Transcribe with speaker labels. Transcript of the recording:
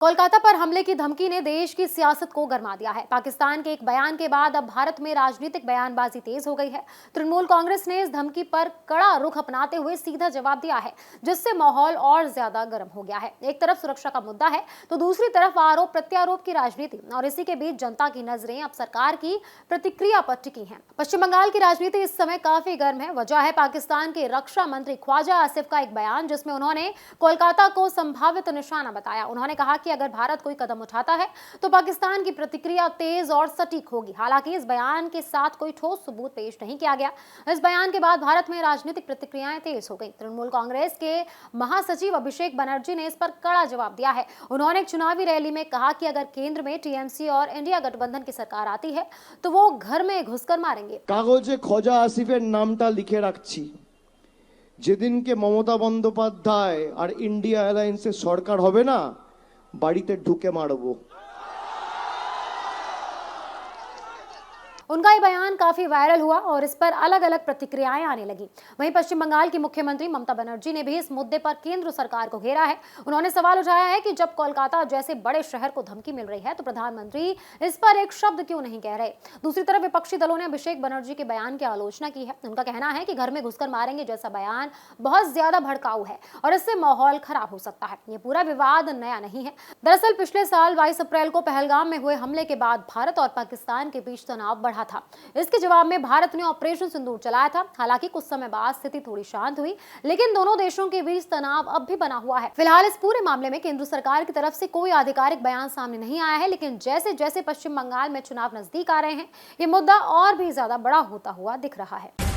Speaker 1: कोलकाता पर हमले की धमकी ने देश की सियासत को गरमा दिया है। पाकिस्तान के एक बयान के बाद अब भारत में राजनीतिक बयानबाजी तेज हो गई है। तृणमूल कांग्रेस ने इस धमकी पर कड़ा रुख अपनाते हुए सीधा जवाब दिया है, जिससे माहौल और ज्यादा गर्म हो गया है। एक तरफ सुरक्षा का मुद्दा है तो दूसरी तरफ आरोप प्रत्यारोप की राजनीति, और इसी के बीच जनता की नजरें अब सरकार की प्रतिक्रिया पर टिकी हैं। पश्चिम बंगाल की राजनीति इस समय काफी गर्म है। वजह है पाकिस्तान के रक्षा मंत्री ख्वाजा आसिफ का एक बयान, जिसमें उन्होंने कोलकाता को संभावित निशाना बताया। उन्होंने कहा कि अगर भारत कोई कदम उठाता है तो पाकिस्तान की प्रतिक्रिया तेज और सटीक होगी। हालांकि इस बयान के साथ कोई ठोस सबूत पेश नहीं किया गया। इस बयान के बाद भारत में राजनीतिक प्रतिक्रियाएं तेज हो गई। तृणमूल कांग्रेस के महासचिव अभिषेक बनर्जी ने इस पर कड़ा जवाब दिया है। उन्होंने एक चुनावी रैली में कहा कि अगर केंद्र में टीएमसी और इंडिया गठबंधन की सरकार आती है तो वो घर में घुसकर मारेंगे।
Speaker 2: कागजे ख्वाजा आसिफेर नामटा लिखे राखছি। যেদিনকে মমতা বন্দ্যোপাধ্যায় আর ইন্ডিয়া অ্যালায়েন্সের সরকার হবে না, বাড়িতে ঢুকে মারবো।
Speaker 1: उनका ये बयान काफी वायरल हुआ और इस पर अलग अलग प्रतिक्रियाएं आने लगी। वहीं पश्चिम बंगाल की मुख्यमंत्री ममता बनर्जी ने भी इस मुद्दे पर केंद्र सरकार को घेरा है। उन्होंने सवाल उठाया है कि जब कोलकाता जैसे बड़े शहर को धमकी मिल रही है तो प्रधानमंत्री इस पर एक शब्द क्यों नहीं कह रहे। दूसरी तरफ विपक्षी दलों ने अभिषेक बनर्जी के बयान की आलोचना की है। उनका कहना है कि घर में घुसकर मारेंगे जैसा बयान बहुत ज्यादा भड़काऊ है और इससे माहौल खराब हो सकता है। ये पूरा विवाद नया नहीं है। दरअसल पिछले साल 22 अप्रैल को पहलगाम में हुए हमले के बाद भारत और पाकिस्तान के बीच तनाव बढ़ा था। इसके जवाब में भारत ने ऑपरेशन सिंदूर चलाया था। हालांकि कुछ समय बाद स्थिति थोड़ी शांत हुई, लेकिन दोनों देशों के बीच तनाव अब भी बना हुआ है। फिलहाल इस पूरे मामले में केंद्र सरकार की तरफ से कोई आधिकारिक बयान सामने नहीं आया है, लेकिन जैसे जैसे पश्चिम बंगाल में चुनाव नजदीक आ रहे हैं, ये मुद्दा और भी ज्यादा बड़ा होता हुआ दिख रहा है।